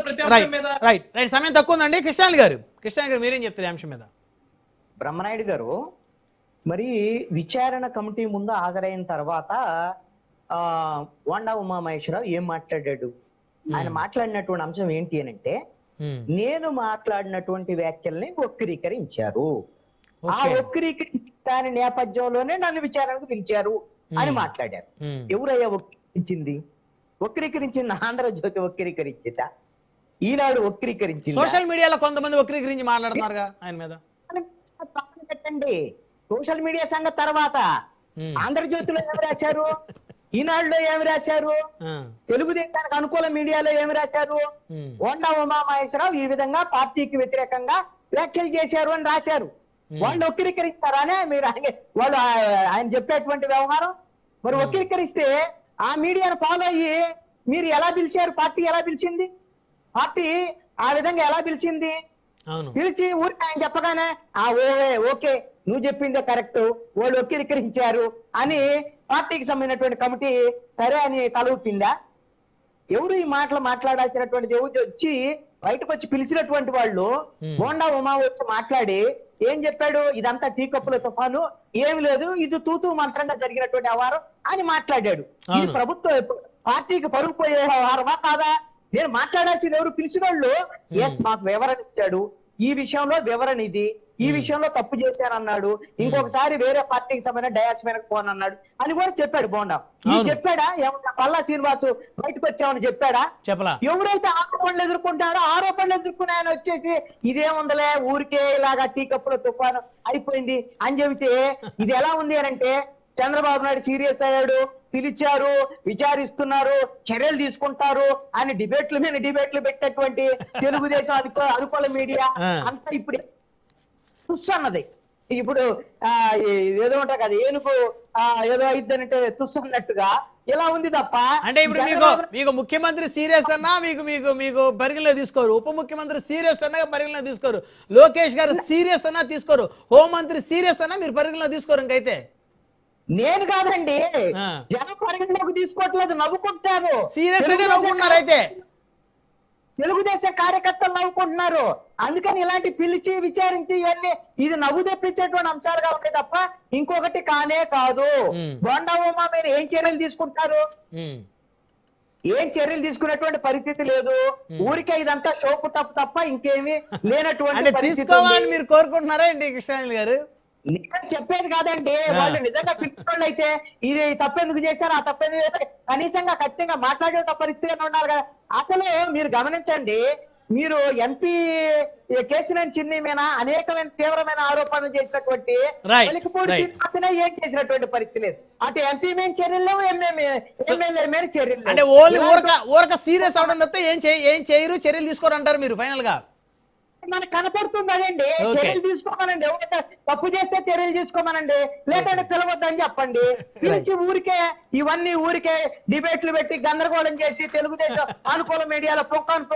ప్రతి అంశం మీద. రైట్ సమయం తక్కువ ఉందండి. కృష్ణాని గారు మీరేం చెప్తారు ఈ అంశం మీద? బ్రహ్మనాయుడు గారు మరి విచారణ కమిటీ ముందు హాజరైన తర్వాత వాండా ఉమామహేశ్వరరావు ఏం మాట్లాడాడు? ఆయన మాట్లాడినటువంటి అంశం ఏంటి అని అంటే, నేను మాట్లాడినటువంటి వ్యాఖ్యల్ని వక్రీకరించారు, ఆ వక్రీకరించిన నేపథ్యంలోనే నన్ను విచారణకు పిలిచారు అని మాట్లాడారు. ఎవరయ్యా వక్రీకరించింది? వక్రీకరించింది ఆంధ్రజ్యోతి వక్రీకరించిందా? ఈనాడు వక్రీకరించింది? సోషల్ మీడియాలో కొంతమంది వక్రీకరించి మాట్లాడుతున్నారుగా ఆయన మీద. పెట్టండి సోషల్ మీడియా సంగతి తర్వాత. ఆంధ్రజ్యోతిలో ఏమి రాశారు? ఈనాడులో ఏమి రాశారు? తెలుగుదేశానికి అనుకూల మీడియాలో ఏమి రాశారు? వాండా ఉమామహేశ్వరరావు ఈ విధంగా పార్టీకి వ్యతిరేకంగా వ్యాఖ్యలు చేశారు అని రాశారు. వాళ్ళు వక్రీకరిస్తారానే మీరు వాళ్ళు ఆయన చెప్పేటువంటి వ్యవహారం. మరి వక్రీకరిస్తే ఆ మీడియాను ఫాలో అయ్యి మీరు ఎలా పిలిచారు? పార్టీ ఎలా పిలిచింది? పార్టీ ఆ విధంగా ఎలా పిలిచింది? పిలిచి ఊరికి ఆయన చెప్పగానే ఓకే నువ్వు చెప్పిందే కరెక్ట్, వాళ్ళు వక్రీకరించారు అని పార్టీకి సంబంధించినటువంటి కమిటీ సరే అని తల ఊపిందా? ఎవరు ఈ మాటలు మాట్లాడాల్సినటువంటి ఎవరు వచ్చి బయటకు వచ్చి పిలిచినటువంటి వాళ్ళు బోండా ఉమా వచ్చి మాట్లాడి ఏం చెప్పాడు? ఇదంతా టీ కప్పుల తుఫాను, ఏమి లేదు, ఇది తూతూ మంత్రంగా జరిగినటువంటి వ్యవహారం అని మాట్లాడాడు. ఇది ప్రభుత్వం పార్టీకి పరుగు పోయే వ్యవహారమా కాదా? నేను మాట్లాడాల్సింది ఎవరు? పిలిచిన వాళ్ళు ఎస్ మాకు వివరణ ఇచ్చాడు, ఈ విషయంలో వివరణ ఇది, ఈ విషయంలో తప్పు చేశానన్నాడు, ఇంకొకసారి వేరే పార్టీకి సంబంధించిన డయాస్ మీదకి పోనన్నాడు అని కూడా చెప్పాడు బోండా. ఇది చెప్పాడా? ఏమన్నా పల్లా శ్రీనివాసు బయటకు వచ్చామని చెప్పాడా? ఎవరైతే ఆరోపణలు ఎదుర్కొంటాడో ఆరోపణలు ఎదుర్కొనే ఆయన వచ్చేసి ఇదేముందలే ఊరికే ఇలాగా టీ కప్పుల తుఫాను అయిపోయింది అని చెబితే ఇది ఎలా ఉంది అని అంటే, చంద్రబాబు నాయుడు సీరియస్ అయ్యాడు, పిలిచారు, విచారిస్తున్నారు, చర్యలు తీసుకుంటారు అని డిబేట్ల మీద డిబేట్లు పెట్టేటువంటి తెలుగుదేశం అనుకూల మీడియా అంతా ఇప్పుడు తుస్సు అన్నది. ఇప్పుడు ఏదో ఉంటాయి కదా, ఏనుగు ఏదో అయిద్దనంటే తుస్సు అన్నట్టుగా ఇలా ఉంది తప్ప. అంటే ఇప్పుడు మీకు ముఖ్యమంత్రి సీరియస్ అన్నా మీకు పరిగణలో తీసుకోరు, ఉప ముఖ్యమంత్రి సీరియస్ అన్నా పరిగణలో తీసుకోరు, లోకేష్ గారు సీరియస్ అన్నా తీసుకోరు, హోంమంత్రి సీరియస్ అన్నా మీరు పరిగణలో తీసుకోరు. ఇంకైతే నేను కాదండి, జనం పరిగణలోకి తీసుకోవట్లేదు, నవ్వుకుంటారు. సీరియస్ అంటే నవ్వుకుంటున్నారు. అయితే తెలుగుదేశం కార్యకర్తలు నవ్వుకుంటున్నారు. అందుకని ఇలాంటి పిలిచి విచారించి ఇవన్నీ ఇది నవ్వు తెప్పించేటువంటి అంశాలుగా ఉంటాయి తప్ప ఇంకొకటి కానే కాదు. బోండా ఉమా మీద ఏం చర్యలు తీసుకుంటారు? ఏం చర్యలు తీసుకునేటువంటి పరిస్థితి లేదు. ఊరికే ఇదంతా షోపు తప్ప ఇంకేమీ లేనటువంటి తీసుకోవాలని మీరు కోరుకుంటున్నారా ఏంటి కృష్ణాని గారు? నేను చెప్పేది కాదండి, వాళ్ళు నిజంగా పిలిచిన అయితే ఇది తప్పెందుకు చేశారు, ఆ తప్పెందుకు చేశారు కనీసంగా ఖచ్చితంగా మాట్లాడే పరిస్థితిగా ఉండాలి కదా. అసలు మీరు గమనించండి, మీరు ఎంపీ కేసినేని చిన్ని మీద అనేకమైన తీవ్రమైన ఆరోపణలు చేసినటువంటి వెలికిపూడి శ్రీనివాసనే ఏం చేసినటువంటి పరిస్థితి లేదు. అటు ఎంపీ మీద చర్యలు లేవు, ఎమ్మెల్యే మీద చర్యలు అంటే ఊరక సీరియస్ అవడం తప్ప ఏం చేయరు, చర్యలు తీసుకోరంటారు మీరు ఫైనల్ గా? మనకు కనపడుతుంది అదండి. చర్యలు తీసుకోమనండి, ఎవరైతే తప్పు చేస్తే చర్యలు తీసుకోమనండి, లేదంటే పిలవద్దని చెప్పండి. పిలిచి ఊరికే డిబేట్లు పెట్టి గందరగోళం చేసి తెలుగుదేశం అనుకూల మీడియాలో పుక్కాలు